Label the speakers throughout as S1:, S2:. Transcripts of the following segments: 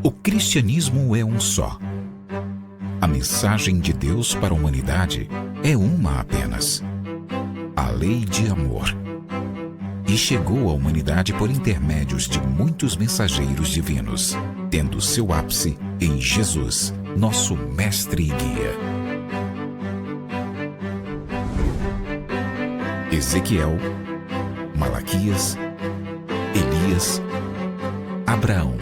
S1: O cristianismo é um só. A mensagem de Deus para a humanidade é uma apenas: a lei de amor. E chegou à humanidade por intermédios de muitos mensageiros divinos, tendo seu ápice em Jesus, nosso mestre e guia. Ezequiel, Malaquias, Elias, Abraão,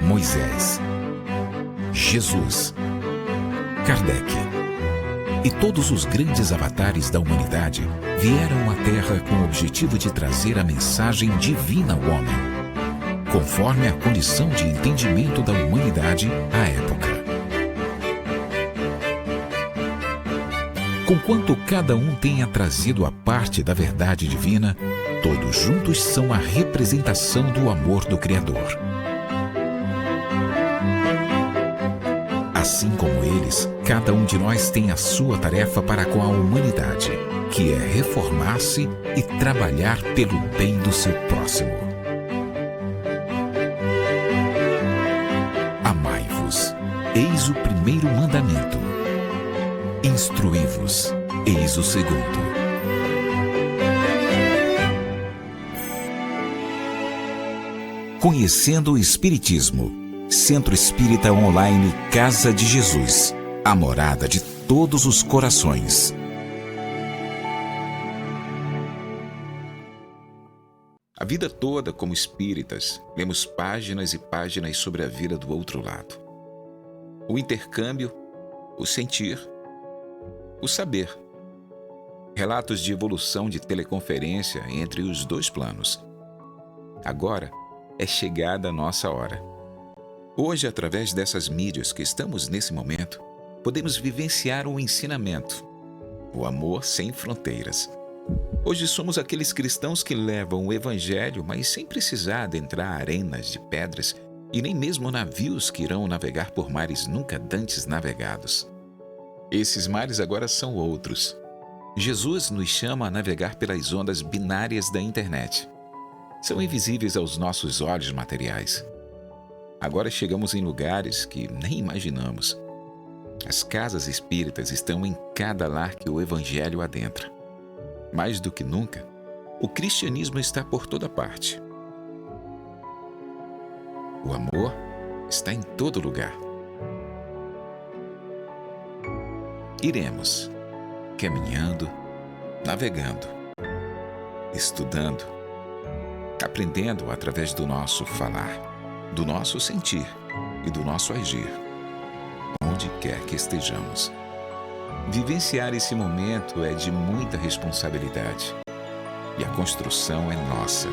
S1: Moisés, Jesus, Kardec e todos os grandes avatares da humanidade vieram à Terra com o objetivo de trazer a mensagem divina ao homem, conforme a condição de entendimento da humanidade à época. Conquanto cada um tenha trazido a parte da verdade divina, todos juntos são a representação do amor do Criador. Assim como eles, cada um de nós tem a sua tarefa para com a humanidade, que é reformar-se e trabalhar pelo bem do seu próximo. Amai-vos, eis o primeiro mandamento. Instruí-vos, eis o segundo. Conhecendo o Espiritismo. Centro Espírita Online Casa de Jesus, a morada de todos os corações. A vida toda, como espíritas, lemos páginas e páginas sobre a vida do outro lado. O intercâmbio, o sentir, o saber. Relatos de evolução de teleconferência entre os dois planos. Agora é chegada a nossa hora. Hoje, através dessas mídias que estamos nesse momento, podemos vivenciar o ensinamento, o amor sem fronteiras. Hoje somos aqueles cristãos que levam o Evangelho, mas sem precisar adentrar arenas de pedras e nem mesmo navios que irão navegar por mares nunca dantes navegados. Esses mares agora são outros. Jesus nos chama a navegar pelas ondas binárias da internet. São invisíveis aos nossos olhos materiais. Agora chegamos em lugares que nem imaginamos. As casas espíritas estão em cada lar que o Evangelho adentra. Mais do que nunca, o cristianismo está por toda parte. O amor está em todo lugar. Iremos, caminhando, navegando, estudando, aprendendo através do nosso falar, do nosso sentir e do nosso agir, onde quer que estejamos. Vivenciar esse momento é de muita responsabilidade e a construção é nossa.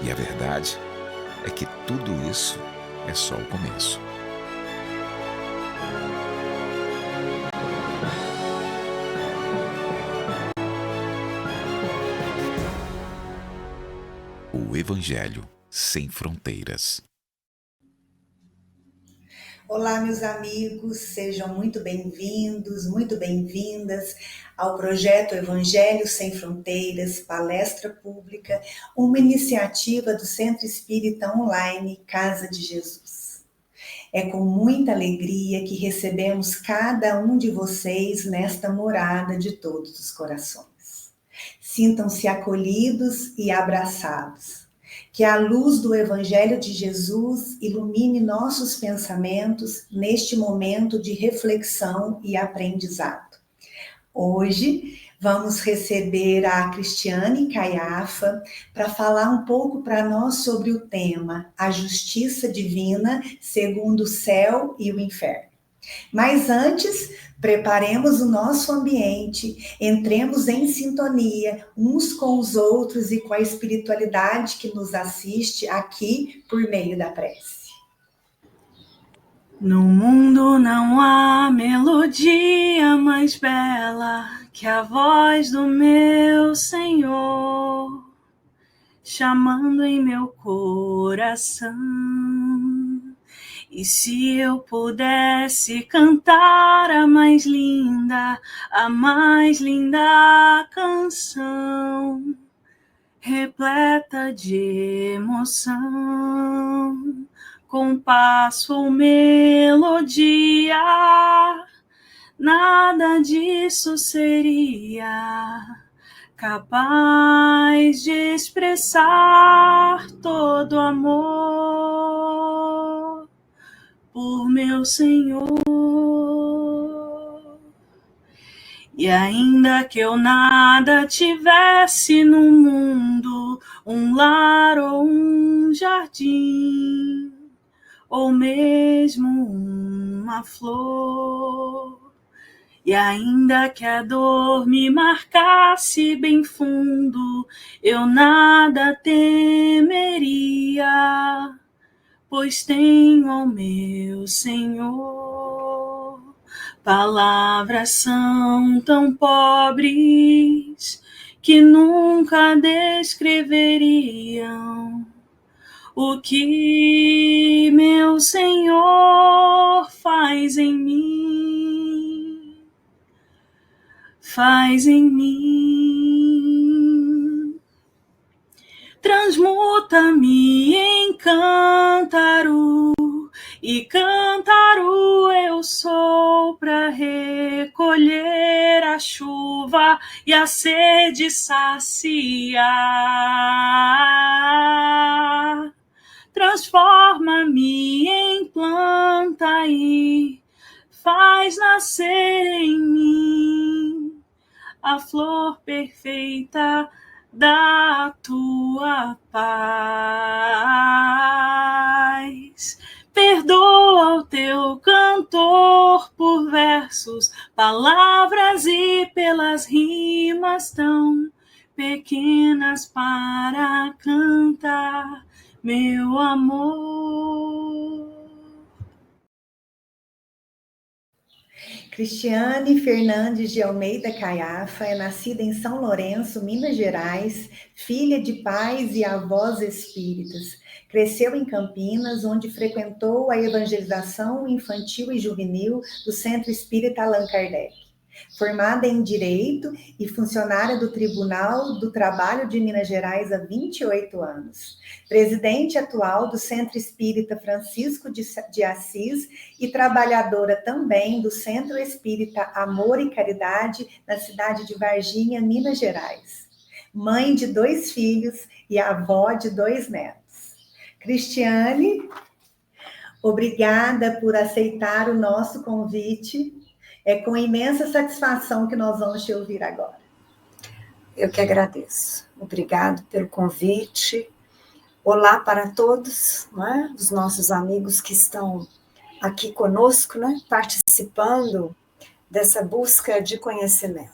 S1: E a verdade é que tudo isso é só o começo. O Evangelho sem fronteiras.
S2: Olá, meus amigos, sejam muito bem-vindos, muito bem-vindas ao projeto Evangelho Sem Fronteiras, palestra pública, uma iniciativa do Centro Espírita Online Casa de Jesus. É com muita alegria que recebemos cada um de vocês nesta morada de todos os corações. Sintam-se acolhidos e abraçados. Que a luz do Evangelho de Jesus ilumine nossos pensamentos neste momento de reflexão e aprendizado. Hoje vamos receber a Cristiane Caiafa para falar um pouco para nós sobre o tema A Justiça Divina segundo o Céu e o Inferno. Mas antes, preparemos o nosso ambiente, entremos em sintonia uns com os outros e com a espiritualidade que nos assiste aqui por meio da prece.
S3: No mundo não há melodia mais bela que a voz do meu Senhor, chamando em meu coração. E se eu pudesse cantar a mais linda canção, repleta de emoção, compasso ou melodia, nada disso seria capaz de expressar todo o amor por meu Senhor. E ainda que eu nada tivesse no mundo, um lar ou um jardim, ou mesmo uma flor, e ainda que a dor me marcasse bem fundo, eu nada temeria, pois tenho ao meu Senhor. Palavras são tão pobres que nunca descreveriam o que meu Senhor faz em mim, faz em mim. Transmuta-me em cântaro, e cântaro eu sou para recolher a chuva e a sede saciar. Transforma-me em planta e faz nascer em mim a flor perfeita da tua paz. Perdoa o teu cantor por versos, palavras e pelas rimas tão pequenas para cantar meu amor.
S2: Cristiane Fernandes de Almeida Caiafa é nascida em São Lourenço, Minas Gerais, filha de pais e avós espíritas. Cresceu em Campinas, onde frequentou a evangelização infantil e juvenil do Centro Espírita Allan Kardec. Formada em Direito e funcionária do Tribunal do Trabalho de Minas Gerais há 28 anos. Presidente atual do Centro Espírita Francisco de Assis e trabalhadora também do Centro Espírita Amor e Caridade, na cidade de Varginha, Minas Gerais. Mãe de 2 filhos e avó de 2 netos. Cristiane, obrigada por aceitar o nosso convite. É com imensa satisfação que nós vamos te ouvir agora.
S4: Eu que agradeço. Obrigado pelo convite. Olá para todos, né, os nossos amigos que estão aqui conosco, né, participando dessa busca de conhecimento.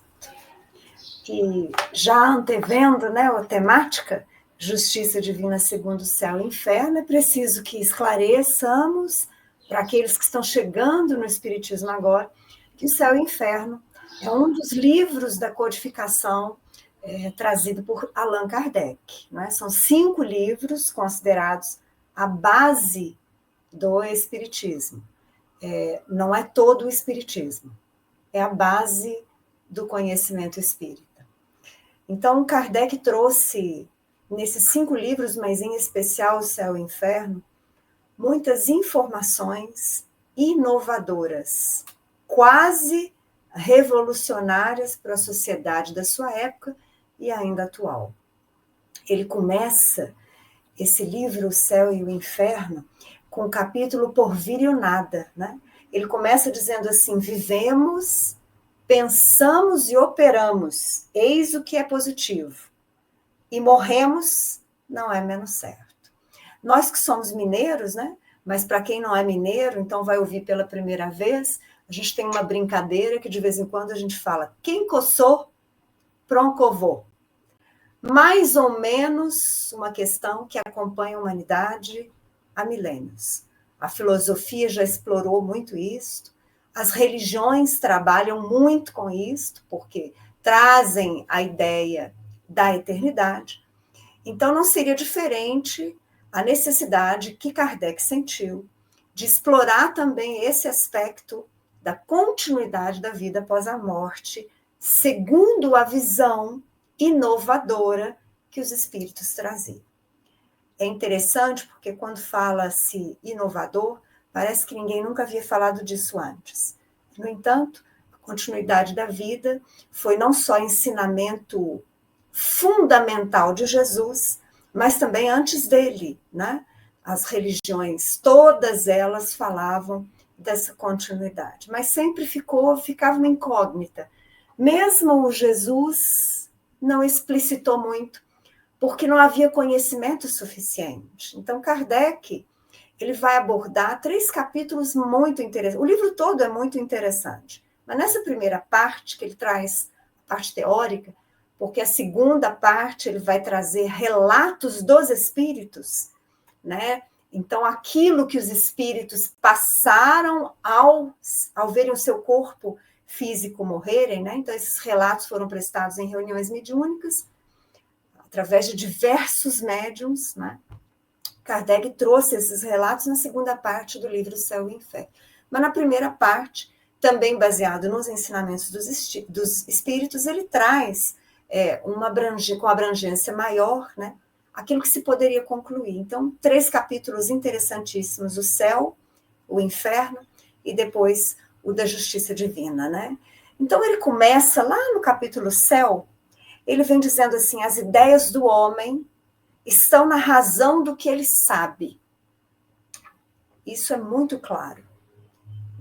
S4: E já antevendo, né, a temática Justiça Divina segundo o Céu e Inferno, é preciso que esclareçamos para aqueles que estão chegando no Espiritismo agora, que o Céu e o Inferno é um dos livros da codificação trazido por Allan Kardec. Né? São 5 livros considerados a base do Espiritismo. Não é todo o Espiritismo, é a base do conhecimento espírita. Então, Kardec trouxe, nesses 5 livros, mas em especial o Céu e o Inferno, muitas informações inovadoras, quase revolucionárias para a sociedade da sua época e ainda atual. Ele começa esse livro, O Céu e o Inferno, com o capítulo Por Vir e o Nada. Né? Ele começa dizendo assim: vivemos, pensamos e operamos, eis o que é positivo, e morremos, não é menos certo. Nós que somos mineiros, né? Mas para quem não é mineiro, então vai ouvir pela primeira vez, a gente tem uma brincadeira que de vez em quando a gente fala: quem coçou, proncovou. Mais ou menos uma questão que acompanha a humanidade há milênios. A filosofia já explorou muito isso, as religiões trabalham muito com isso, porque trazem a ideia da eternidade. Então não seria diferente a necessidade que Kardec sentiu de explorar também esse aspecto da continuidade da vida após a morte, segundo a visão inovadora que os espíritos traziam. É interessante porque quando fala-se inovador, parece que ninguém nunca havia falado disso antes. No entanto, a continuidade da vida foi não só ensinamento fundamental de Jesus, mas também antes dele, né? As religiões, todas elas falavam dessa continuidade, mas sempre ficava uma incógnita. Mesmo o Jesus não explicitou muito, porque não havia conhecimento suficiente. Então, Kardec, ele vai abordar 3 capítulos muito interessantes. O livro todo é muito interessante, mas nessa primeira parte, que ele traz a parte teórica, porque a segunda parte ele vai trazer relatos dos espíritos, né? Então, aquilo que os espíritos passaram ao verem o seu corpo físico morrerem, né? Então, esses relatos foram prestados em reuniões mediúnicas, através de diversos médiums, né? Kardec trouxe esses relatos na segunda parte do livro Céu e Inferno. Mas na primeira parte, também baseado nos ensinamentos dos espíritos, ele traz com abrangência maior, né? Aquilo que se poderia concluir. Então, 3 capítulos interessantíssimos, o céu, o inferno e depois o da justiça divina, né? Então, ele começa lá no capítulo céu, ele vem dizendo assim, as ideias do homem estão na razão do que ele sabe. Isso é muito claro.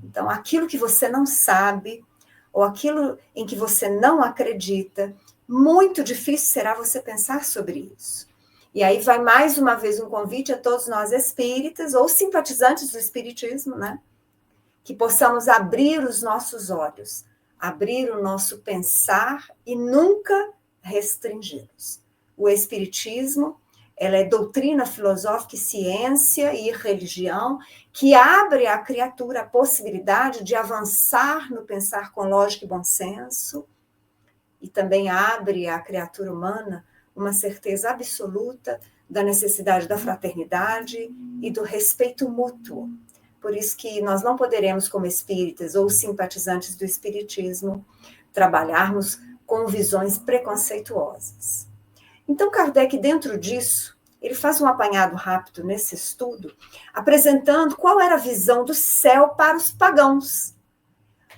S4: Então, aquilo que você não sabe, ou aquilo em que você não acredita, muito difícil será você pensar sobre isso. E aí vai mais uma vez um convite a todos nós espíritas, ou simpatizantes do espiritismo, né? Que possamos abrir os nossos olhos, abrir o nosso pensar e nunca restringi-los. O espiritismo, ela é doutrina filosófica e ciência e religião que abre à criatura a possibilidade de avançar no pensar com lógica e bom senso, e também abre à criatura humana uma certeza absoluta da necessidade da fraternidade e do respeito mútuo. Por isso que nós não poderemos, como espíritas ou simpatizantes do espiritismo, trabalharmos com visões preconceituosas. Então, Kardec, dentro disso, ele faz um apanhado rápido nesse estudo, apresentando qual era a visão do céu para os pagãos.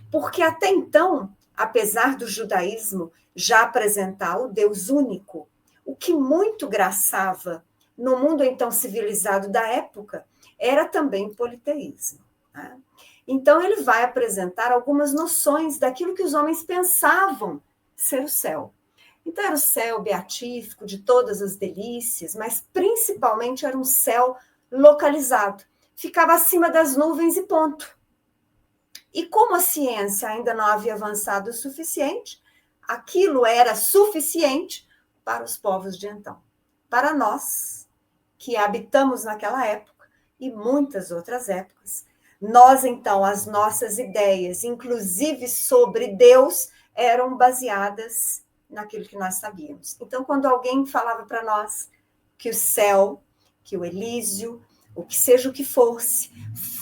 S4: Porque até então, apesar do judaísmo já apresentar o Deus único, o que muito graçava no mundo então civilizado da época era também o politeísmo. Né? Então, ele vai apresentar algumas noções daquilo que os homens pensavam ser o céu. Então, era o céu beatífico, de todas as delícias, mas principalmente era um céu localizado. Ficava acima das nuvens e ponto. E como a ciência ainda não havia avançado o suficiente, aquilo era suficiente para os povos de então. Para nós, que habitamos naquela época e muitas outras épocas, nós, então, as nossas ideias, inclusive sobre Deus, eram baseadas naquilo que nós sabíamos. Então, quando alguém falava para nós que o céu, que o Elísio, o que seja o que fosse,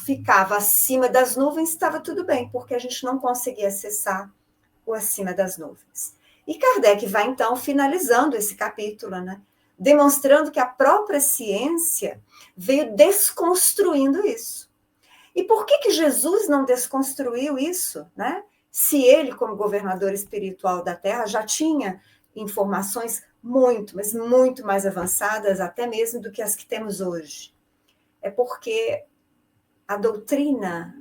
S4: ficava acima das nuvens, estava tudo bem, porque a gente não conseguia acessar o acima das nuvens. E Kardec vai, então, finalizando esse capítulo, né? Demonstrando que a própria ciência veio desconstruindo isso. E por que Jesus não desconstruiu isso, né? Se ele, como governador espiritual da Terra, já tinha informações muito, mas muito mais avançadas, até mesmo do que as que temos hoje. É porque a doutrina,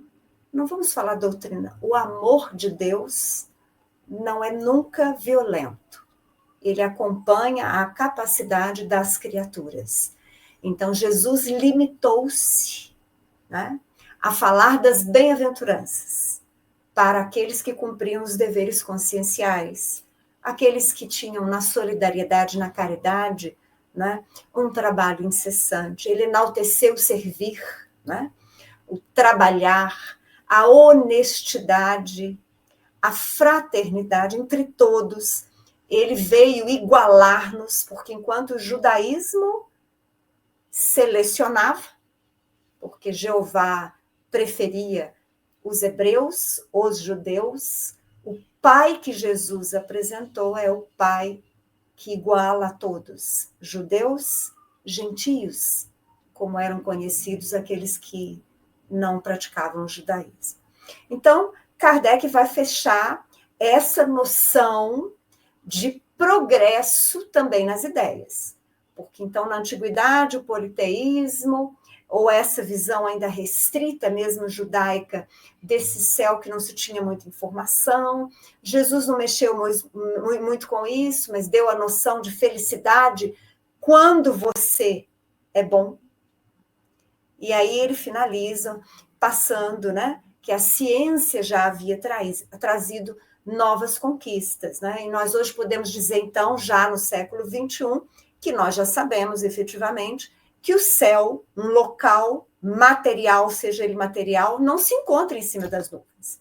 S4: não vamos falar doutrina, o amor de Deus não é nunca violento. Ele acompanha a capacidade das criaturas. Então, Jesus limitou-se, né, a falar das bem-aventuranças para aqueles que cumpriam os deveres conscienciais, aqueles que tinham na solidariedade, na caridade, né, um trabalho incessante. Ele enalteceu o servir, né, o trabalhar, a honestidade, a fraternidade entre todos. Ele veio igualar-nos, porque enquanto o judaísmo selecionava, porque Jeová preferia os hebreus, os judeus. O Pai que Jesus apresentou é o Pai que iguala a todos, judeus, gentios, como eram conhecidos aqueles que não praticavam o judaísmo. Então, Kardec vai fechar essa noção de progresso também nas ideias. Porque, então, na antiguidade, o politeísmo, ou essa visão ainda restrita, mesmo judaica, desse céu que não se tinha muita informação. Jesus não mexeu muito com isso, mas deu a noção de felicidade quando você é bom. E aí ele finaliza passando, né, que a ciência já havia trazido novas conquistas, né? E nós hoje podemos dizer, então, já no século XXI, que nós já sabemos, efetivamente, que o céu, um local material, seja ele material, não se encontra em cima das nuvens.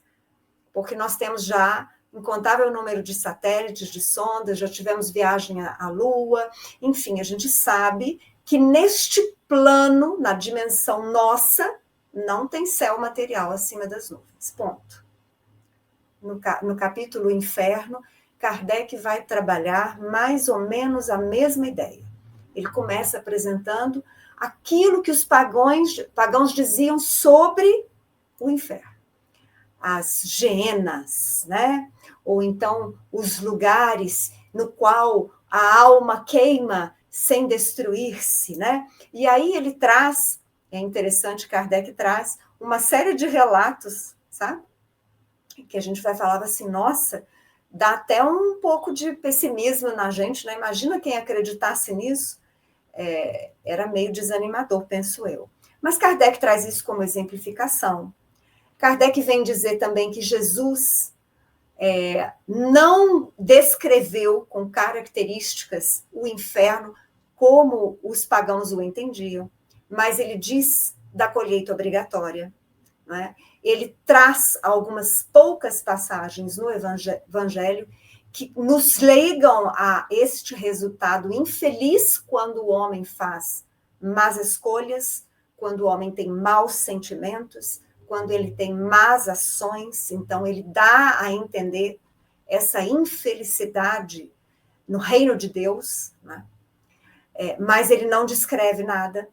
S4: Porque nós temos já incontável número de satélites, de sondas, já tivemos viagem à Lua, enfim, a gente sabe que neste plano, na dimensão nossa, não tem céu material acima das nuvens, ponto. No capítulo Inferno, Kardec vai trabalhar mais ou menos a mesma ideia. Ele começa apresentando aquilo que os pagãos diziam sobre o inferno. As geenas, né? Ou então os lugares no qual a alma queima sem destruir-se, né? E aí ele traz, é interessante, Kardec traz uma série de relatos, sabe? Que a gente vai falar assim, nossa, dá até um pouco de pessimismo na gente, né? Imagina quem acreditasse nisso. Era meio desanimador, penso eu. Mas Kardec traz isso como exemplificação. Kardec vem dizer também que Jesus não descreveu com características o inferno como os pagãos o entendiam, mas ele diz da colheita obrigatória. Né? Ele traz algumas poucas passagens no Evangelho que nos ligam a este resultado infeliz quando o homem faz más escolhas, quando o homem tem maus sentimentos, quando ele tem más ações. Então, ele dá a entender essa infelicidade no reino de Deus, né? Mas ele não descreve nada,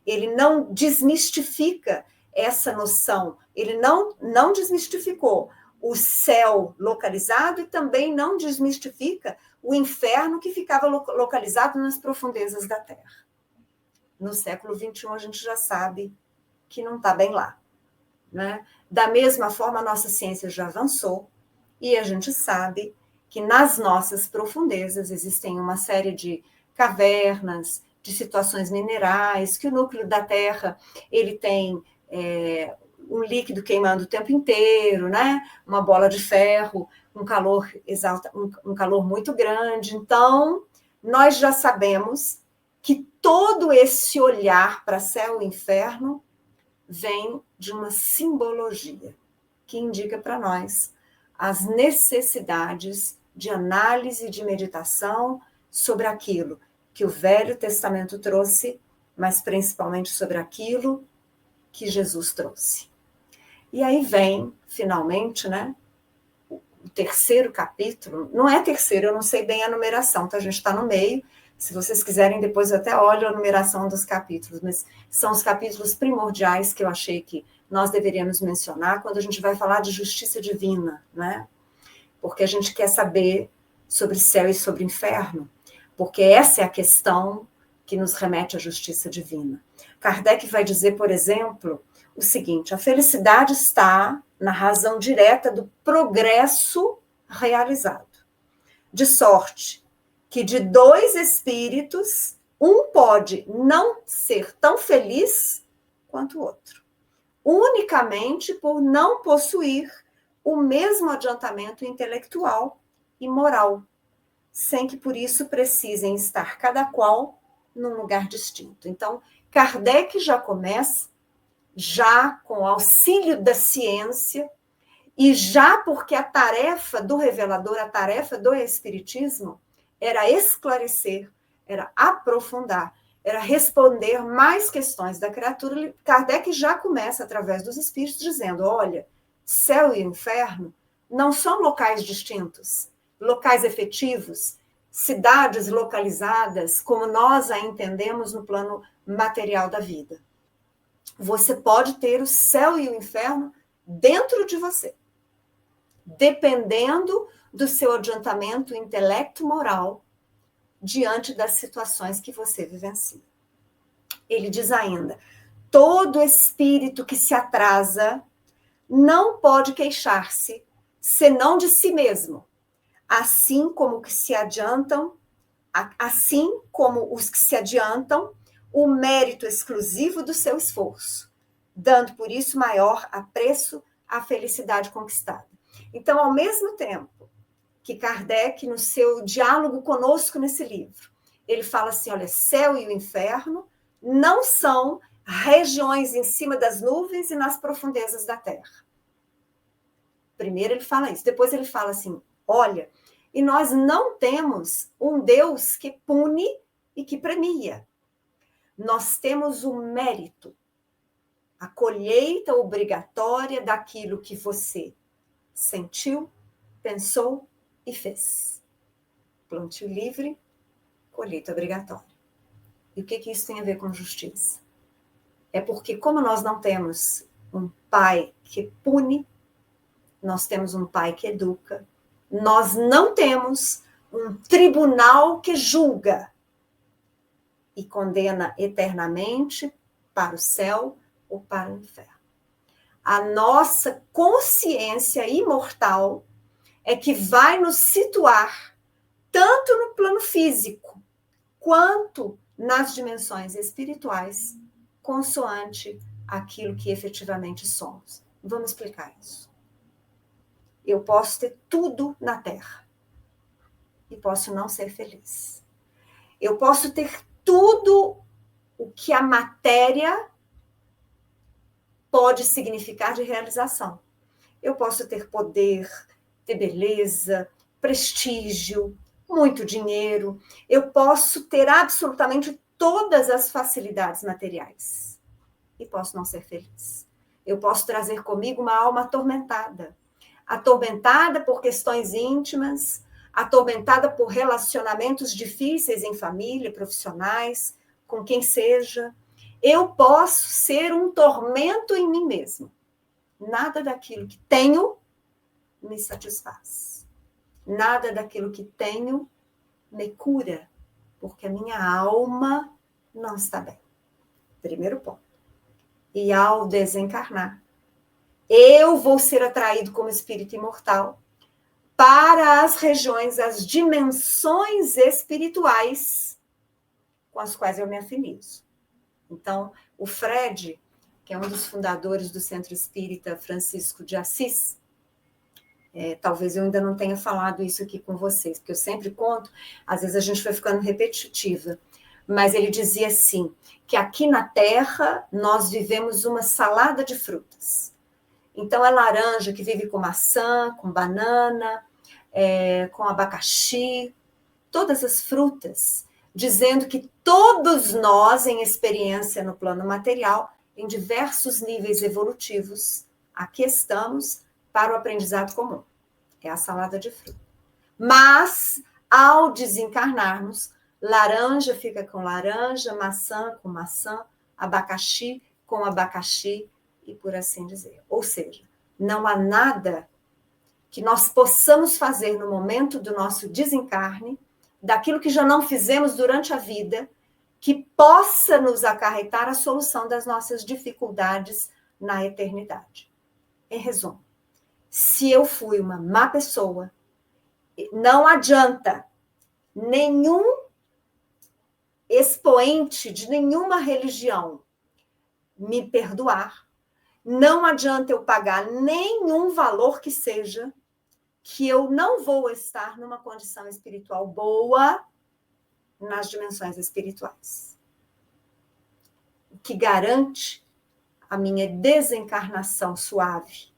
S4: ele não desmistifica essa noção, ele não desmistificou o céu localizado e também não desmistifica o inferno que ficava localizado nas profundezas da Terra. No século XXI, a gente já sabe que não está bem lá. Né? Da mesma forma, a nossa ciência já avançou e a gente sabe que nas nossas profundezas existem uma série de cavernas, de situações minerais, que o núcleo da Terra ele tem um líquido queimando o tempo inteiro, né? Uma bola de ferro, um calor um calor muito grande. Então, nós já sabemos que todo esse olhar para céu e inferno vem de uma simbologia que indica para nós as necessidades de análise e de meditação sobre aquilo que o Velho Testamento trouxe, mas principalmente sobre aquilo que Jesus trouxe. E aí vem, finalmente, né, o terceiro capítulo. Não é terceiro, eu não sei bem a numeração, tá? A gente está no meio. Se vocês quiserem, depois eu até olho a numeração dos capítulos, mas são os capítulos primordiais que eu achei que nós deveríamos mencionar quando a gente vai falar de justiça divina, né? Porque a gente quer saber sobre céu e sobre inferno, porque essa é a questão que nos remete à justiça divina. Kardec vai dizer, por exemplo, o seguinte: a felicidade está na razão direta do progresso realizado, de sorte que de dois espíritos, um pode não ser tão feliz quanto o outro, unicamente por não possuir o mesmo adiantamento intelectual e moral, sem que por isso precisem estar cada qual num lugar distinto. Então, Kardec já começa, já com o auxílio da ciência, e já porque a tarefa do revelador, a tarefa do espiritismo, era esclarecer, era aprofundar. era responder mais questões da criatura. Kardec já começa, através dos espíritos, dizendo, olha, céu e inferno não são locais distintos, locais efetivos, cidades localizadas, como nós a entendemos no plano material da vida. Você pode ter o céu e o inferno dentro de você, dependendo do seu adiantamento intelecto-moral diante das situações que você vivencia. Ele diz ainda, todo espírito que se atrasa não pode queixar-se, senão de si mesmo, assim como os que se adiantam, o mérito exclusivo do seu esforço, dando por isso maior apreço à felicidade conquistada. Então, ao mesmo tempo que Kardec, no seu diálogo conosco nesse livro, ele fala assim, olha, céu e o inferno não são regiões em cima das nuvens e nas profundezas da terra. Primeiro ele fala isso, depois ele fala assim, olha, e nós não temos um Deus que pune e que premia. Nós temos o mérito, a colheita obrigatória daquilo que você sentiu, pensou e fez. Plantio livre, colheita obrigatória. E o que isso tem a ver com justiça? É porque, como nós não temos um pai que pune, nós temos um pai que educa, nós não temos um tribunal que julga e condena eternamente para o céu ou para o inferno. A nossa consciência imortal é que vai nos situar tanto no plano físico quanto nas dimensões espirituais, consoante aquilo que efetivamente somos. Vamos explicar isso. Eu posso ter tudo na Terra e posso não ser feliz. Eu posso ter tudo o que a matéria pode significar de realização. Eu posso ter poder, ter beleza, prestígio, muito dinheiro. Eu posso ter absolutamente todas as facilidades materiais e posso não ser feliz. Eu posso trazer comigo uma alma atormentada por questões íntimas, atormentada por relacionamentos difíceis em família, profissionais, com quem seja. Eu posso ser um tormento em mim mesmo. Nada daquilo que tenho me satisfaz. Nada daquilo que tenho me cura, porque a minha alma não está bem. Primeiro ponto. E ao desencarnar, eu vou ser atraído como espírito imortal para as regiões, as dimensões espirituais com as quais eu me afinizo. Então, o Fred, que é um dos fundadores do Centro Espírita Francisco de Assis, talvez eu ainda não tenha falado isso aqui com vocês, porque eu sempre conto, às vezes a gente vai ficando repetitiva, mas ele dizia assim, que aqui na Terra nós vivemos uma salada de frutas. Então, é laranja que vive com maçã, com banana, com abacaxi, todas as frutas, dizendo que todos nós, em experiência no plano material, em diversos níveis evolutivos, aqui estamos para o aprendizado comum. É a salada de fruta. Mas, ao desencarnarmos, laranja fica com laranja, maçã com maçã, abacaxi com abacaxi, e por assim dizer. Ou seja, não há nada que nós possamos fazer no momento do nosso desencarne, daquilo que já não fizemos durante a vida, que possa nos acarretar a solução das nossas dificuldades na eternidade. Em resumo, se eu fui uma má pessoa, não adianta nenhum expoente de nenhuma religião me perdoar, não adianta eu pagar nenhum valor que seja, que eu não vou estar numa condição espiritual boa nas dimensões espirituais. O que garante a minha desencarnação suave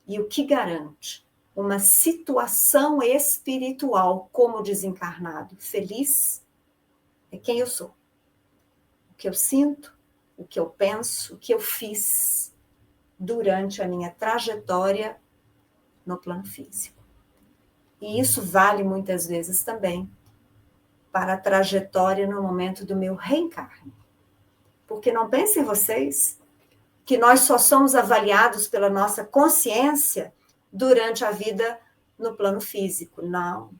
S4: e o que garante uma situação espiritual como desencarnado feliz é quem eu sou. que eu sinto, o que eu penso, o que eu fiz durante a minha trajetória no plano físico. E isso vale muitas vezes também para a trajetória no momento do meu reencarne. Porque não pensem vocês que nós só somos avaliados pela nossa consciência durante a vida no plano físico. Não.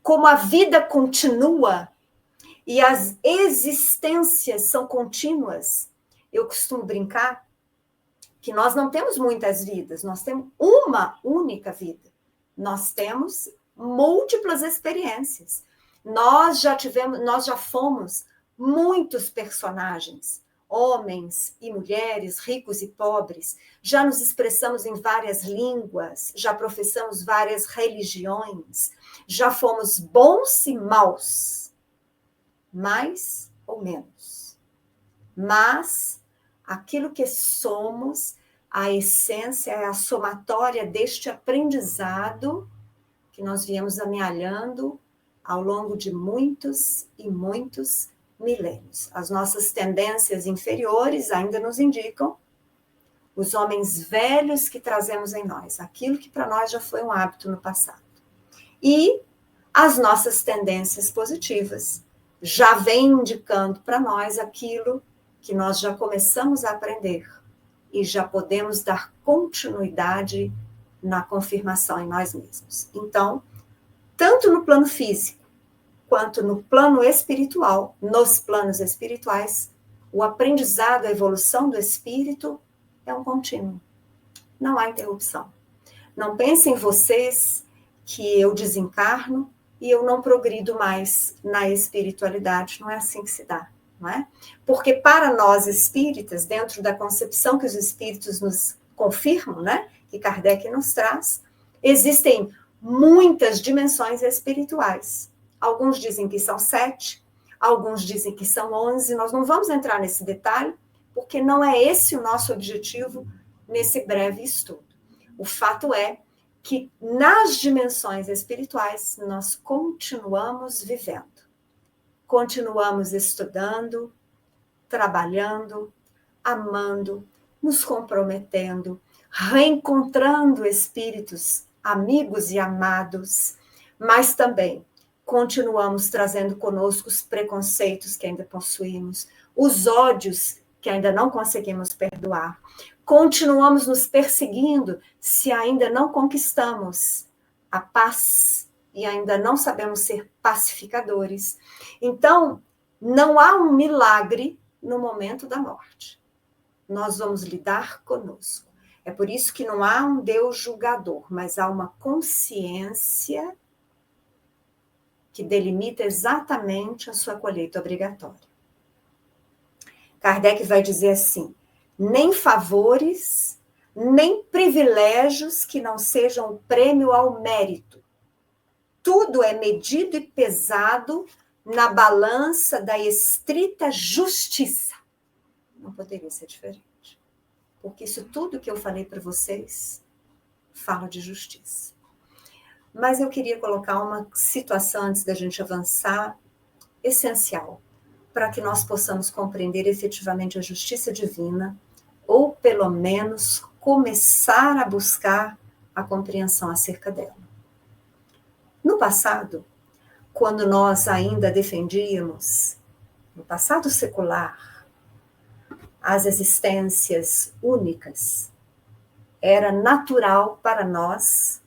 S4: Como a vida continua e as existências são contínuas, eu costumo brincar que nós não temos muitas vidas, nós temos uma única vida. Nós temos múltiplas experiências. Nós já fomos muitos personagens, homens e mulheres, ricos e pobres, já nos expressamos em várias línguas, já professamos várias religiões, já fomos bons e maus, mais ou menos. Mas aquilo que somos, a essência é a somatória deste aprendizado que nós viemos amealhando ao longo de muitos e muitos milênios. As nossas tendências inferiores ainda nos indicam os homens velhos que trazemos em nós, aquilo que para nós já foi um hábito no passado. E as nossas tendências positivas já vêm indicando para nós aquilo que nós já começamos a aprender e já podemos dar continuidade na confirmação em nós mesmos. Então, tanto no plano físico quanto no plano espiritual, nos planos espirituais, o aprendizado, a evolução do espírito é um contínuo. Não há interrupção. Não pensem vocês que eu desencarno e eu não progrido mais na espiritualidade. Não é assim que se dá, não é? Porque para nós espíritas, dentro da concepção que os espíritos nos confirmam, né, que Kardec nos traz, existem muitas dimensões espirituais. Alguns dizem que são 7, alguns dizem que são 11. Nós não vamos entrar nesse detalhe, porque não é esse o nosso objetivo nesse breve estudo. O fato é que nas dimensões espirituais nós continuamos vivendo, continuamos estudando, trabalhando, amando, nos comprometendo, reencontrando espíritos amigos e amados, mas também continuamos trazendo conosco os preconceitos que ainda possuímos, os ódios que ainda não conseguimos perdoar. Continuamos nos perseguindo se ainda não conquistamos a paz e ainda não sabemos ser pacificadores. Então, não há um milagre no momento da morte. Nós vamos lidar conosco. É por isso que não há um Deus julgador, mas há uma consciência que delimita exatamente a sua colheita obrigatória. Kardec vai dizer assim: nem favores, nem privilégios que não sejam o prêmio ao mérito. Tudo é medido e pesado na balança da estrita justiça. Não poderia ser diferente. Porque isso tudo que eu falei para vocês fala de justiça. Mas eu queria colocar uma situação, antes da gente avançar, essencial, para que nós possamos compreender efetivamente a justiça divina, ou pelo menos começar a buscar a compreensão acerca dela. No passado, quando nós ainda defendíamos, no passado secular, as existências únicas, era natural para nós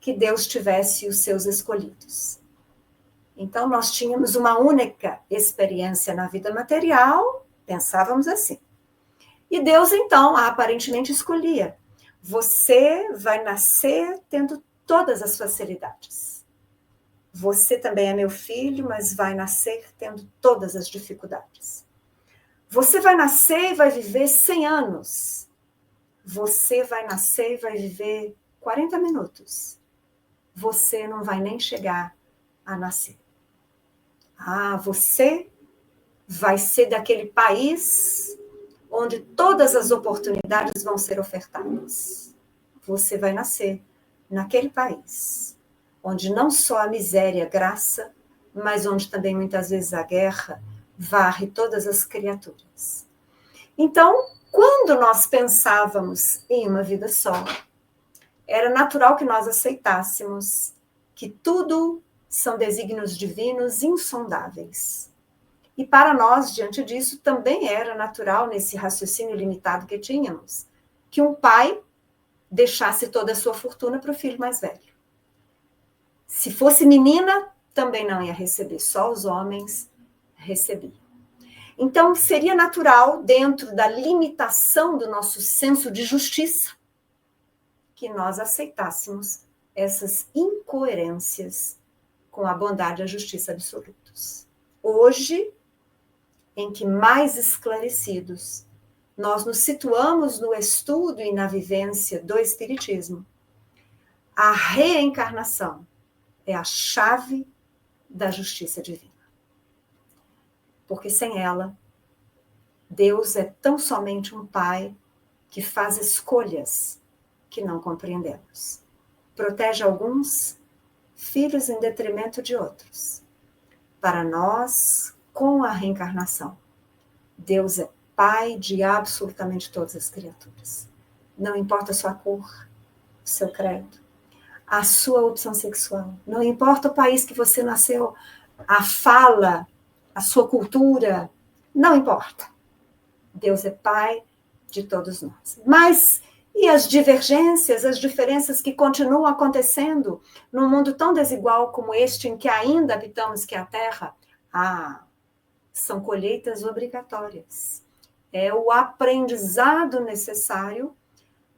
S4: que Deus tivesse os seus escolhidos. Então, nós tínhamos uma única experiência na vida material, pensávamos assim. E Deus, então, aparentemente escolhia. Você vai nascer tendo todas as facilidades. Você também é meu filho, mas vai nascer tendo todas as dificuldades. Você vai nascer e vai viver 100 anos. Você vai nascer e vai viver 40 minutos. Você não vai nem chegar a nascer. Ah, você vai ser daquele país onde todas as oportunidades vão ser ofertadas. Você vai nascer naquele país onde não só a miséria, a graça, mas onde também muitas vezes a guerra, varre todas as criaturas. Então, quando nós pensávamos em uma vida só, era natural que nós aceitássemos que tudo são desígnios divinos insondáveis. E para nós, diante disso, também era natural, nesse raciocínio limitado que tínhamos, que um pai deixasse toda a sua fortuna para o filho mais velho. Se fosse menina, também não ia receber, só os homens recebiam. Então, seria natural, dentro da limitação do nosso senso de justiça, que nós aceitássemos essas incoerências com a bondade e a justiça absolutos. Hoje, em que mais esclarecidos, nós nos situamos no estudo e na vivência do Espiritismo, a reencarnação é a chave da justiça divina. Porque sem ela, Deus é tão somente um Pai que faz escolhas que não compreendemos. Protege alguns filhos em detrimento de outros. Para nós, com a reencarnação, Deus é Pai de absolutamente todas as criaturas. Não importa a sua cor, o seu credo, a sua opção sexual, não importa o país que você nasceu, a fala, a sua cultura, não importa. Deus é Pai de todos nós. Mas e as divergências, as diferenças que continuam acontecendo num mundo tão desigual como este em que ainda habitamos, que é a Terra? São colheitas obrigatórias. É o aprendizado necessário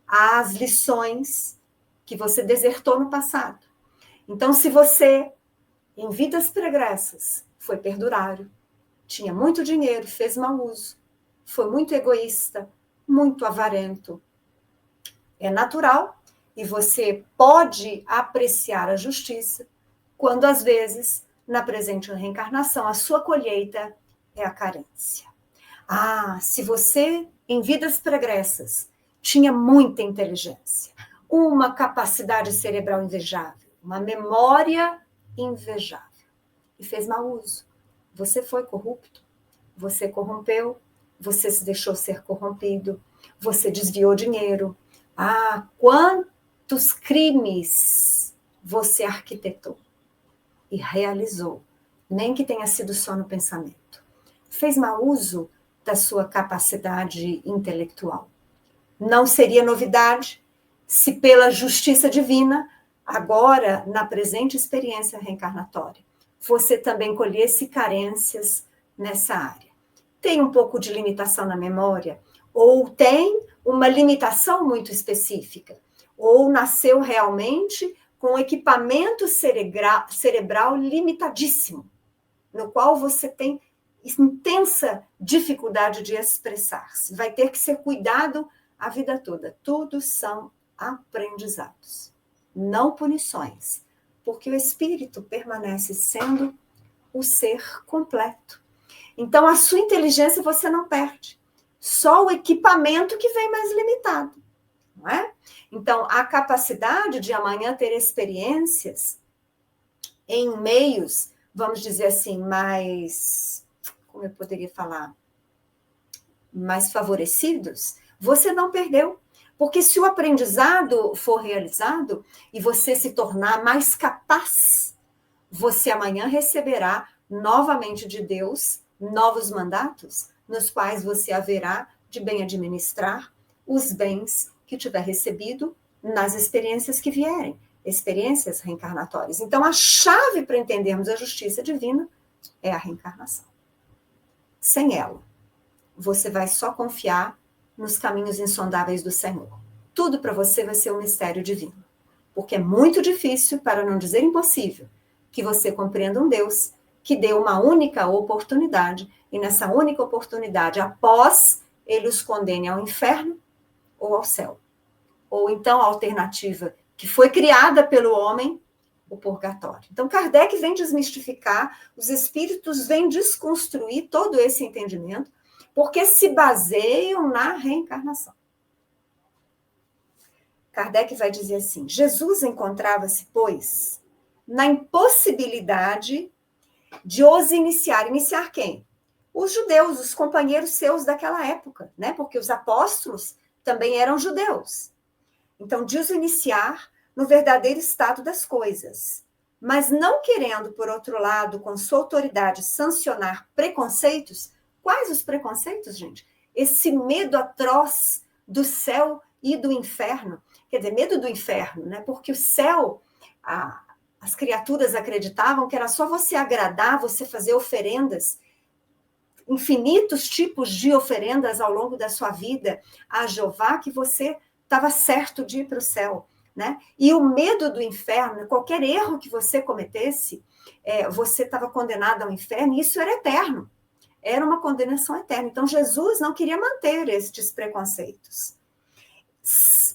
S4: às lições que você desertou no passado. Então, se você, em vidas pregressas, foi perdurário, tinha muito dinheiro, fez mau uso, foi muito egoísta, muito avarento, é natural e você pode apreciar a justiça quando, às vezes, na presente reencarnação, a sua colheita é a carência. Se você, em vidas pregressas, tinha muita inteligência, uma capacidade cerebral invejável, uma memória invejável, e fez mau uso, você foi corrupto, você corrompeu, você se deixou ser corrompido, você desviou dinheiro. Quantos crimes você arquitetou e realizou, nem que tenha sido só no pensamento. Fez mau uso da sua capacidade intelectual. Não seria novidade se pela justiça divina, agora, na presente experiência reencarnatória, você também colhesse carências nessa área. Tem um pouco de limitação na memória, ou tem uma limitação muito específica, ou nasceu realmente com um equipamento cerebral limitadíssimo, no qual você tem intensa dificuldade de expressar-se. Vai ter que ser cuidado a vida toda. Tudo são aprendizados, não punições, porque o espírito permanece sendo o ser completo. Então, a sua inteligência você não perde. Só o equipamento que vem mais limitado, não é? Então, a capacidade de amanhã ter experiências em meios, vamos dizer assim, mais, como eu poderia falar, mais favorecidos, você não perdeu. Porque se o aprendizado for realizado e você se tornar mais capaz, você amanhã receberá novamente de Deus novos mandatos, nos quais você haverá de bem administrar os bens que tiver recebido nas experiências que vierem, experiências reencarnatórias. Então, a chave para entendermos a justiça divina é a reencarnação. Sem ela, você vai só confiar nos caminhos insondáveis do Senhor. Tudo para você vai ser um mistério divino, porque é muito difícil, para não dizer impossível, que você compreenda um Deus que deu uma única oportunidade, e nessa única oportunidade, após, ele os condene ao inferno ou ao céu. Ou então a alternativa que foi criada pelo homem, o purgatório. Então, Kardec vem desmistificar, os espíritos vêm desconstruir todo esse entendimento, porque se baseiam na reencarnação. Kardec vai dizer assim: Jesus encontrava-se, pois, na impossibilidade de os iniciar. Iniciar quem? os judeus, os companheiros seus daquela época, né? Porque os apóstolos também eram judeus. Então, diz o iniciar no verdadeiro estado das coisas, mas não querendo, por outro lado, com sua autoridade, sancionar preconceitos. Quais os preconceitos, gente? Esse medo atroz do céu e do inferno. Quer dizer, medo do inferno, né? Porque o céu, as criaturas acreditavam que era só você agradar, você fazer oferendas, infinitos tipos de oferendas ao longo da sua vida a Jeová, que você estava certo de ir para o céu. Né? E o medo do inferno, qualquer erro que você cometesse, você estava condenado ao inferno, e isso era eterno, era uma condenação eterna. Então, Jesus não queria manter estes preconceitos.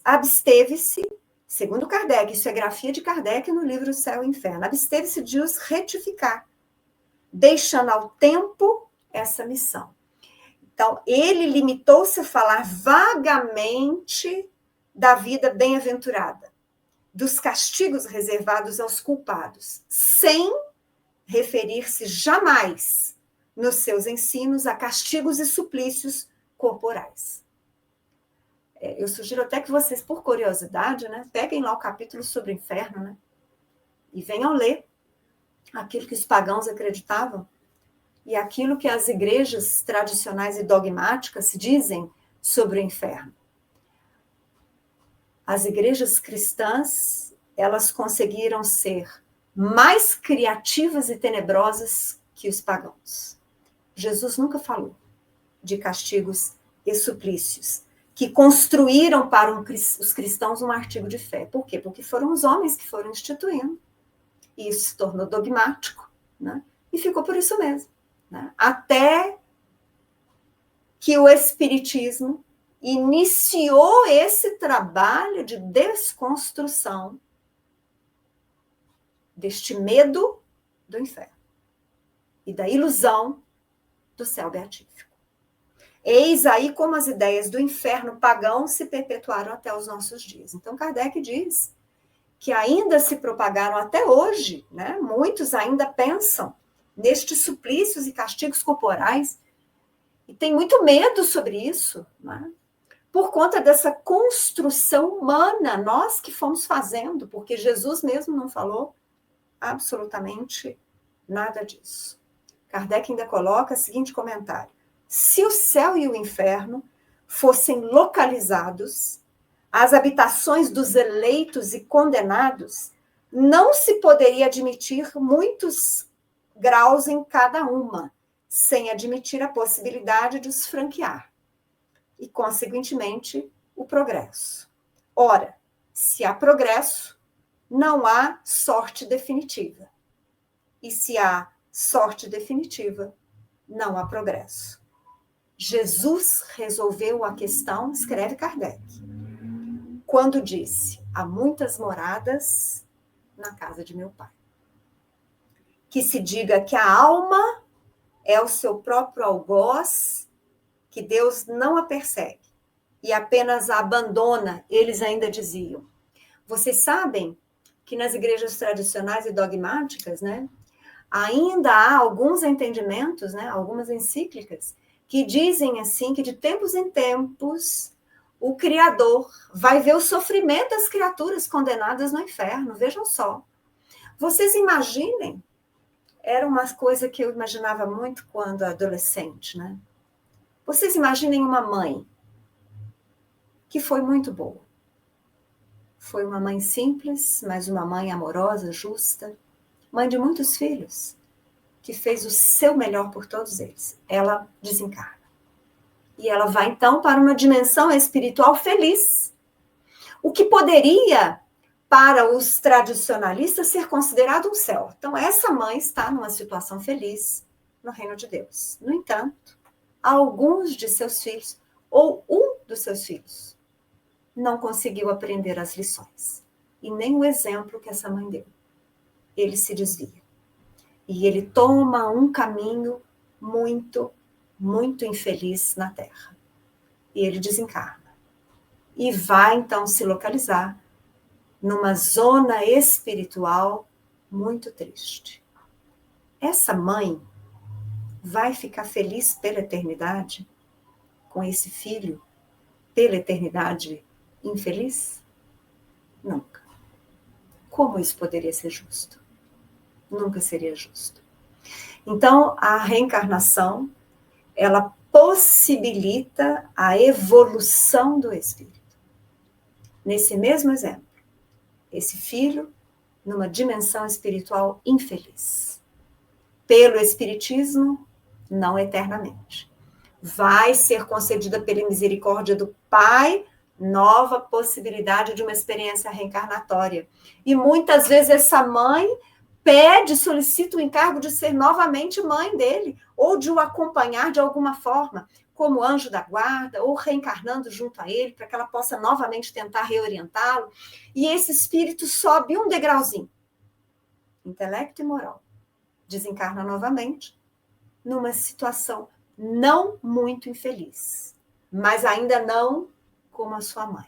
S4: Absteve-se, segundo Kardec, isso é grafia de Kardec no livro Céu e Inferno, absteve-se de os retificar, deixando ao tempo essa missão. Então, ele limitou-se a falar vagamente da vida bem-aventurada, dos castigos reservados aos culpados, sem referir-se jamais nos seus ensinos a castigos e suplícios corporais. Eu sugiro até que vocês, por curiosidade, né, peguem lá o capítulo sobre o inferno, né, e venham ler aquilo que os pagãos acreditavam e aquilo que as igrejas tradicionais e dogmáticas dizem sobre o inferno. As igrejas cristãs, elas conseguiram ser mais criativas e tenebrosas que os pagãos. Jesus nunca falou de castigos e suplícios, que construíram para os cristãos um artigo de fé. Por quê? Porque foram os homens que foram instituindo. E isso se tornou dogmático, né? E ficou por isso mesmo. Né? Até que o Espiritismo iniciou esse trabalho de desconstrução deste medo do inferno e da ilusão do céu beatífico. Eis aí como as ideias do inferno pagão se perpetuaram até os nossos dias. Então, Kardec diz que ainda se propagaram até hoje, né? Muitos ainda pensam nestes suplícios e castigos corporais e tem muito medo sobre isso, né? Por conta dessa construção humana, nós que fomos fazendo, porque Jesus mesmo não falou absolutamente nada disso. Kardec ainda coloca o seguinte comentário: se o céu e o inferno fossem localizados, as habitações dos eleitos e condenados, não se poderia admitir muitos graus em cada uma, sem admitir a possibilidade de os franquear. E, consequentemente, o progresso. Ora, se há progresso, não há sorte definitiva. E se há sorte definitiva, não há progresso. Jesus resolveu a questão, escreve Kardec, quando disse: há muitas moradas na casa de meu Pai. Que se diga que a alma é o seu próprio algoz, que Deus não a persegue e apenas a abandona, eles ainda diziam. Vocês sabem que nas igrejas tradicionais e dogmáticas, né, ainda há alguns entendimentos, né, algumas encíclicas, que dizem assim, que de tempos em tempos o Criador vai ver o sofrimento das criaturas condenadas no inferno. Vejam só. Vocês imaginem, era uma coisa que eu imaginava muito quando adolescente, né? Vocês imaginem uma mãe que foi muito boa. Foi uma mãe simples, mas uma mãe amorosa, justa, mãe de muitos filhos, que fez o seu melhor por todos eles. Ela desencarna. E ela vai, então, para uma dimensão espiritual feliz. O que poderia, para os tradicionalistas, ser considerado um céu. Então, essa mãe está numa situação feliz no reino de Deus. No entanto, alguns de seus filhos, ou um dos seus filhos, não conseguiu aprender as lições. E nem o exemplo que essa mãe deu. Ele se desvia. E ele toma um caminho muito, muito infeliz na Terra. E ele desencarna. E vai, então, se localizar numa zona espiritual muito triste. Essa mãe vai ficar feliz pela eternidade com esse filho, pela eternidade infeliz? Nunca. Como isso poderia ser justo? Nunca seria justo. Então, a reencarnação, ela possibilita a evolução do espírito. Nesse mesmo exemplo, esse filho numa dimensão espiritual infeliz. Pelo espiritismo, não eternamente. Vai ser concedida pela misericórdia do Pai nova possibilidade de uma experiência reencarnatória. E muitas vezes essa mãe pede, solicita o encargo de ser novamente mãe dele, ou de o acompanhar de alguma forma, como anjo da guarda, ou reencarnando junto a ele, para que ela possa novamente tentar reorientá-lo. E esse espírito sobe um degrauzinho, intelecto e moral, desencarna novamente, numa situação não muito infeliz, mas ainda não como a sua mãe.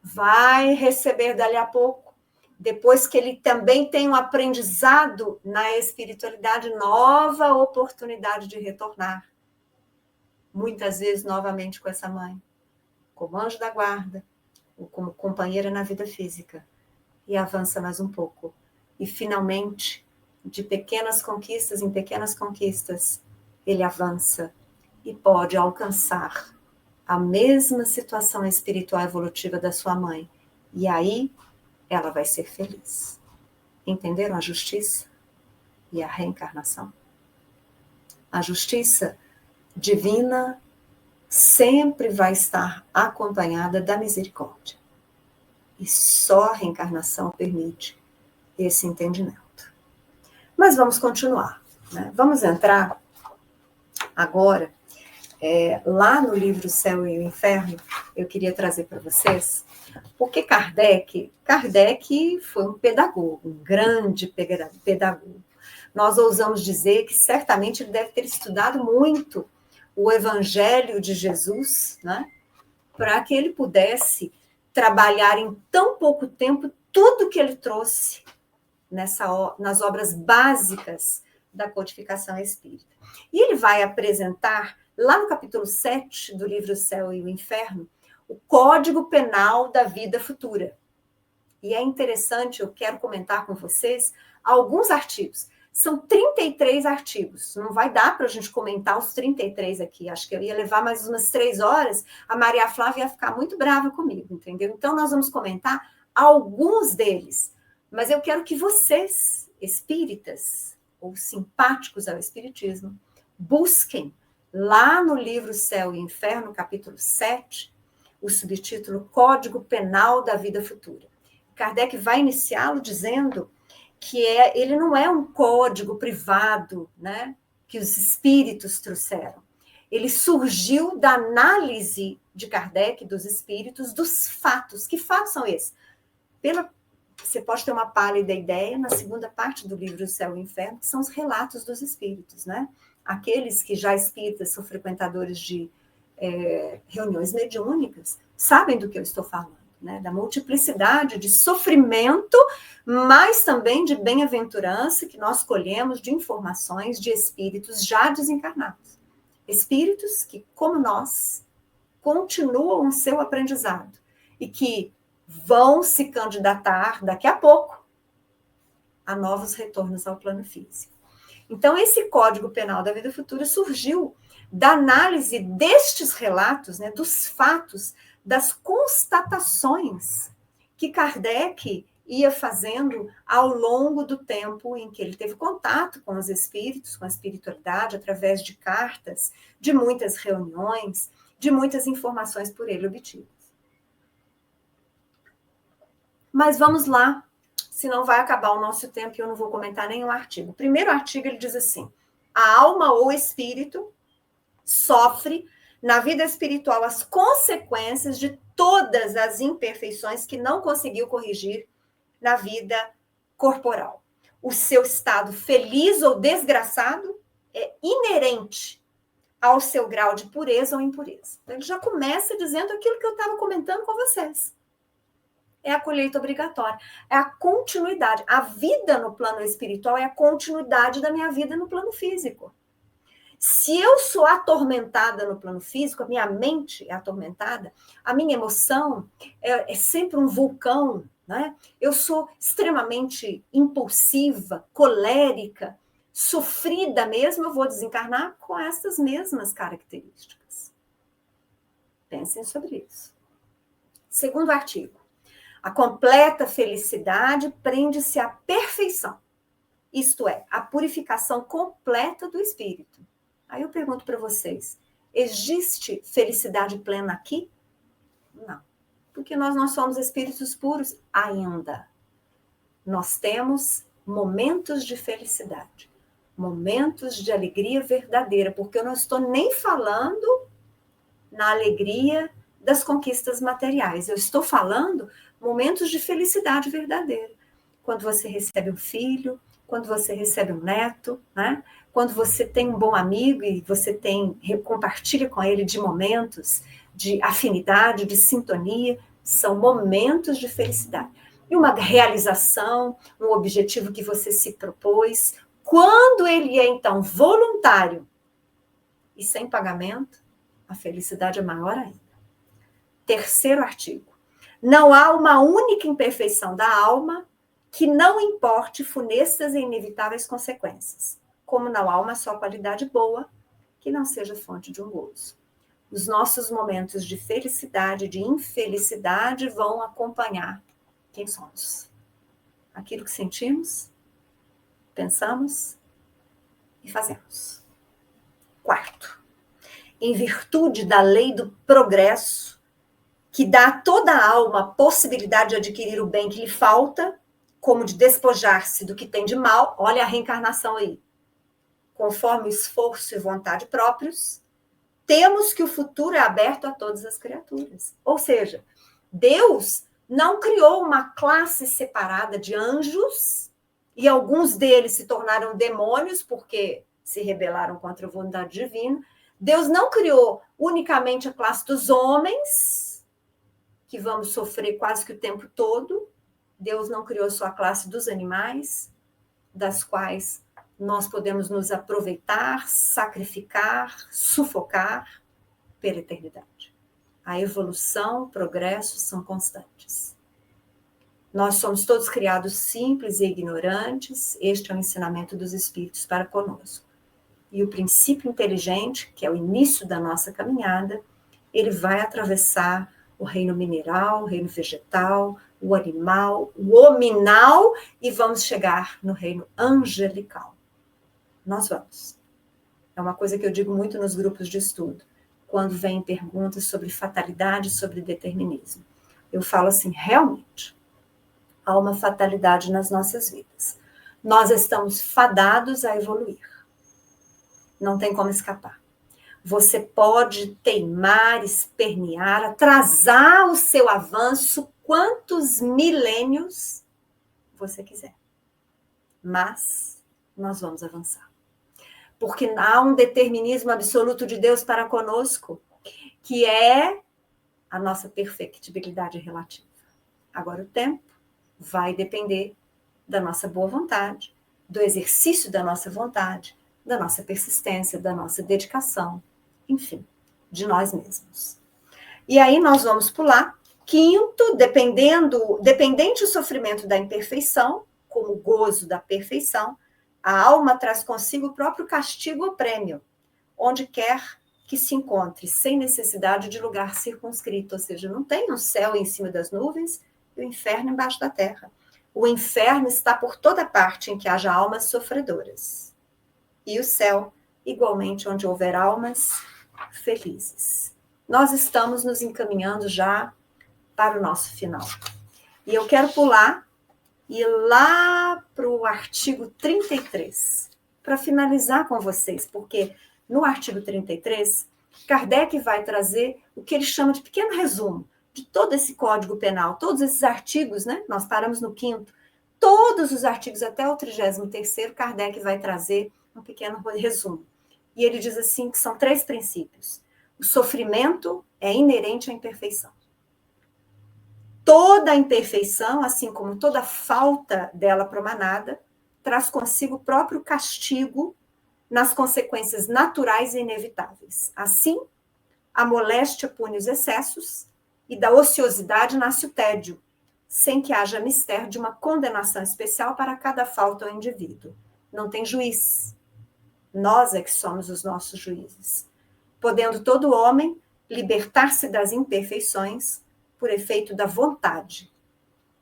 S4: Vai receber dali a pouco, depois que ele também tem um aprendizado na espiritualidade, nova oportunidade de retornar. Muitas vezes novamente com essa mãe, como anjo da guarda, ou como companheira na vida física, e avança mais um pouco. E finalmente, de pequenas conquistas em pequenas conquistas, ele avança e pode alcançar a mesma situação espiritual evolutiva da sua mãe. E aí, ela vai ser feliz. Entenderam a justiça e a reencarnação? A justiça divina sempre vai estar acompanhada da misericórdia. E só a reencarnação permite esse entendimento. Mas vamos continuar, né? Vamos entrar agora, lá no livro Céu e o Inferno, eu queria trazer para vocês, porque Kardec foi um pedagogo, um grande pedagogo. Nós ousamos dizer que certamente ele deve ter estudado muito o Evangelho de Jesus, né? Para que ele pudesse trabalhar em tão pouco tempo tudo que ele trouxe nas obras básicas da codificação espírita. E ele vai apresentar, lá no capítulo 7 do livro Céu e o Inferno, o Código Penal da Vida Futura. E é interessante, eu quero comentar com vocês alguns artigos. São 33 artigos. Não vai dar para a gente comentar os 33 aqui. Acho que eu ia levar mais umas 3 horas. A Maria Flávia ia ficar muito brava comigo, entendeu? Então, nós vamos comentar alguns deles. Mas eu quero que vocês, espíritas, ou simpáticos ao espiritismo, busquem lá no livro Céu e Inferno, capítulo 7, o subtítulo Código Penal da Vida Futura. Kardec vai iniciá-lo dizendo que ele não é um código privado, né, que os espíritos trouxeram. Ele surgiu da análise de Kardec, dos espíritos, dos fatos. Que fatos são esses? Você pode ter uma pálida ideia na segunda parte do livro Céu e Inferno, que são os relatos dos espíritos, né? Aqueles que já espíritas são frequentadores de reuniões mediúnicas, sabem do que eu estou falando, né? Da multiplicidade de sofrimento, mas também de bem-aventurança que nós colhemos de informações de espíritos já desencarnados. Espíritos que, como nós, continuam o seu aprendizado e que vão se candidatar daqui a pouco a novos retornos ao plano físico. Então, esse Código Penal da Vida Futura surgiu da análise destes relatos, né, dos fatos, das constatações que Kardec ia fazendo ao longo do tempo em que ele teve contato com os espíritos, com a espiritualidade, através de cartas, de muitas reuniões, de muitas informações por ele obtidas. Mas vamos lá, senão vai acabar o nosso tempo e eu não vou comentar nenhum artigo. O primeiro artigo ele diz assim: a alma ou espírito sofre na vida espiritual as consequências de todas as imperfeições que não conseguiu corrigir na vida corporal. O seu estado feliz ou desgraçado é inerente ao seu grau de pureza ou impureza. Então, ele já começa dizendo aquilo que eu estava comentando com vocês. É a colheita obrigatória, é a continuidade. A vida no plano espiritual é a continuidade da minha vida no plano físico. Se eu sou atormentada no plano físico, a minha mente é atormentada, a minha emoção é sempre um vulcão, né? Eu sou extremamente impulsiva, colérica, sofrida mesmo, eu vou desencarnar com essas mesmas características. Pensem sobre isso. Segundo artigo, a completa felicidade prende-se à perfeição, isto é, a purificação completa do espírito. Aí eu pergunto para vocês, existe felicidade plena aqui? Não, porque nós não somos espíritos puros ainda. Nós temos momentos de felicidade, momentos de alegria verdadeira, porque eu não estou nem falando na alegria das conquistas materiais, eu estou falando momentos de felicidade verdadeira. Quando você recebe um filho, quando você recebe um neto, né? Quando você tem um bom amigo e você compartilha com ele de momentos de afinidade, de sintonia, são momentos de felicidade. E uma realização, um objetivo que você se propôs, quando ele é, então, voluntário e sem pagamento, a felicidade é maior ainda. Terceiro artigo. Não há uma única imperfeição da alma que não importe funestas e inevitáveis consequências, como não há uma só qualidade boa que não seja fonte de um gozo. Os nossos momentos de felicidade e de infelicidade vão acompanhar quem somos. Aquilo que sentimos, pensamos e fazemos. Quarto, em virtude da lei do progresso, que dá a toda a alma a possibilidade de adquirir o bem que lhe falta, como de despojar-se do que tem de mal, olha a reencarnação aí, conforme o esforço e vontade próprios, temos que o futuro é aberto a todas as criaturas. Ou seja, Deus não criou uma classe separada de anjos, e alguns deles se tornaram demônios porque se rebelaram contra a vontade divina. Deus não criou unicamente a classe dos homens, que vamos sofrer quase que o tempo todo. Deus não criou só a classe dos animais, das quais nós podemos nos aproveitar, sacrificar, sufocar pela eternidade. A evolução, o progresso são constantes. Nós somos todos criados simples e ignorantes, este é o ensinamento dos espíritos para conosco. E o princípio inteligente, que é o início da nossa caminhada, ele vai atravessar o reino mineral, o reino vegetal, o animal, o hominal, e vamos chegar no reino angelical. Nós vamos. É uma coisa que eu digo muito nos grupos de estudo, quando vêm perguntas sobre fatalidade, sobre determinismo. Eu falo assim, realmente, há uma fatalidade nas nossas vidas. Nós estamos fadados a evoluir. Não tem como escapar. Você pode teimar, espernear, atrasar o seu avanço quantos milênios você quiser. Mas nós vamos avançar. Porque há um determinismo absoluto de Deus para conosco, que é a nossa perfectibilidade relativa. Agora, o tempo vai depender da nossa boa vontade, do exercício da nossa vontade, da nossa persistência, da nossa dedicação, enfim, de nós mesmos. E aí nós vamos pular. Quinto, dependente do sofrimento da imperfeição, como o gozo da perfeição, a alma traz consigo o próprio castigo ou prêmio, onde quer que se encontre, sem necessidade de lugar circunscrito, ou seja, não tem um céu em cima das nuvens e o inferno embaixo da terra. O inferno está por toda parte em que haja almas sofredoras. E o céu, igualmente, onde houver almas felizes. Nós estamos nos encaminhando já para o nosso final. E eu quero pular e ir lá para o artigo 33, para finalizar com vocês, porque no artigo 33, Kardec vai trazer o que ele chama de pequeno resumo de todo esse Código Penal, todos esses artigos, né? Nós paramos no 5º, todos os artigos até o 33º, Kardec vai trazer um pequeno resumo. E ele diz assim que são 3 princípios. O sofrimento é inerente à imperfeição. Toda imperfeição, assim como toda falta dela promanada, traz consigo o próprio castigo nas consequências naturais e inevitáveis. Assim, a moléstia pune os excessos e da ociosidade nasce o tédio, sem que haja mistério de uma condenação especial para cada falta ao indivíduo. Não tem juiz. Nós é que somos os nossos juízes. Podendo todo homem libertar-se das imperfeições por efeito da vontade.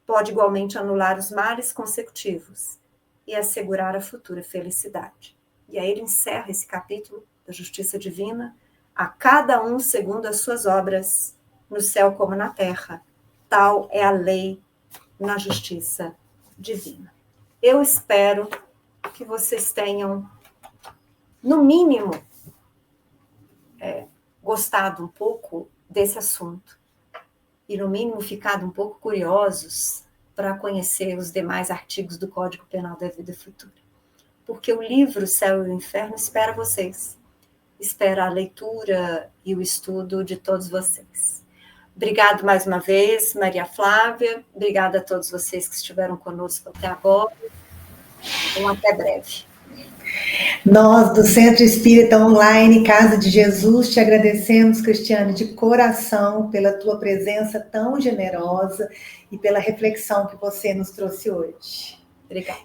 S4: Pode igualmente anular os males consecutivos e assegurar a futura felicidade. E aí ele encerra esse capítulo da justiça divina, a cada um segundo as suas obras, no céu como na terra. Tal é a lei na justiça divina. Eu espero que vocês tenham, no mínimo, gostado um pouco desse assunto e, no mínimo, ficado um pouco curiosos para conhecer os demais artigos do Código Penal da Vida Futura. Porque o livro Céu e o Inferno espera vocês, espera a leitura e o estudo de todos vocês. Obrigado mais uma vez, Maria Flávia, obrigada a todos vocês que estiveram conosco até agora, até breve.
S2: Nós, do Centro Espírita Online Casa de Jesus, te agradecemos, Cristiane, de coração, pela tua presença tão generosa e pela reflexão que você nos trouxe hoje.
S4: Obrigada.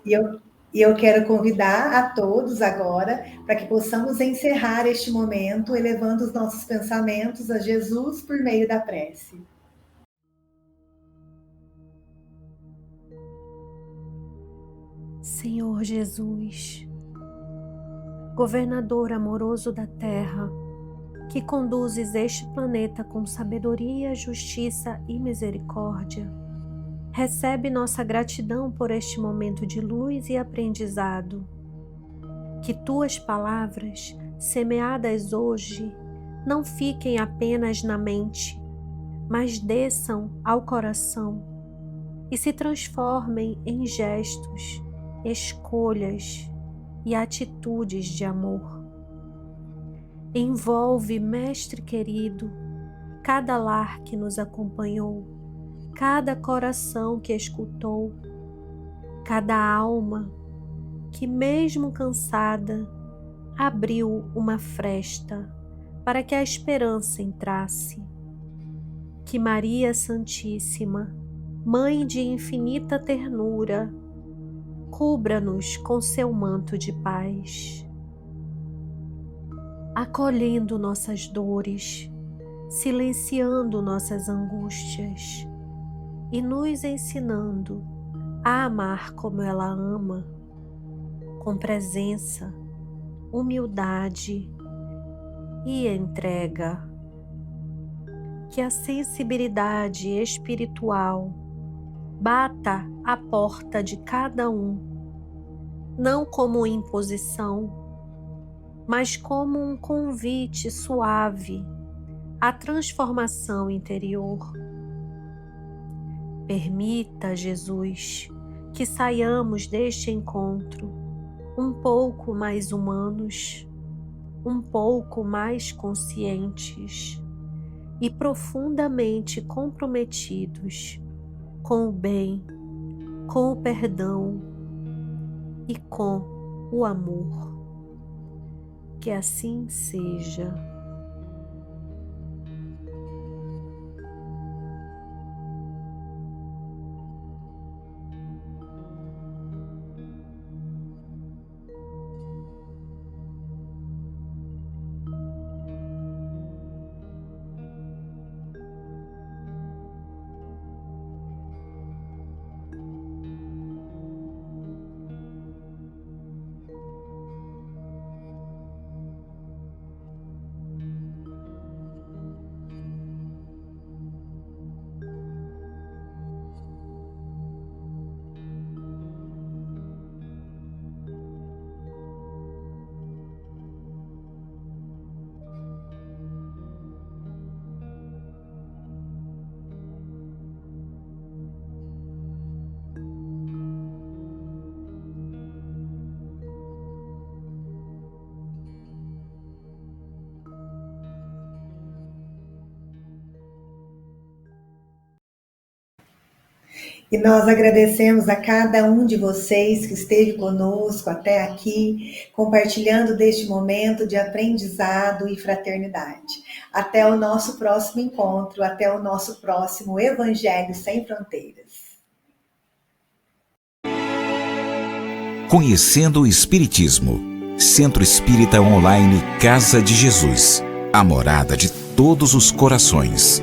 S2: E eu quero convidar a todos agora para que possamos encerrar este momento, elevando os nossos pensamentos a Jesus por meio da prece.
S5: Senhor Jesus, governador amoroso da terra, que conduzes este planeta com sabedoria, justiça e misericórdia, recebe nossa gratidão por este momento de luz e aprendizado. Que tuas palavras, semeadas hoje, não fiquem apenas na mente, mas desçam ao coração e se transformem em gestos, escolhas e atitudes de amor. Envolve, Mestre querido, cada lar que nos acompanhou, cada coração que escutou, cada alma que, mesmo cansada, abriu uma fresta para que a esperança entrasse. Que Maria Santíssima, Mãe de infinita ternura, cubra-nos com seu manto de paz, acolhendo nossas dores, silenciando nossas angústias e nos ensinando a amar como ela ama, com presença, humildade e entrega. Que a sensibilidade espiritual bata à porta de cada um, não como imposição, mas como um convite suave à transformação interior. Permita, Jesus, que saiamos deste encontro um pouco mais humanos, um pouco mais conscientes e profundamente comprometidos com o bem, com o perdão e com o amor. Que assim seja.
S2: E nós agradecemos a cada um de vocês que esteve conosco até aqui, compartilhando deste momento de aprendizado e fraternidade. Até o nosso próximo encontro, até o nosso próximo Evangelho Sem Fronteiras.
S1: Conhecendo o Espiritismo. Centro Espírita Online Casa de Jesus. A morada de todos os corações.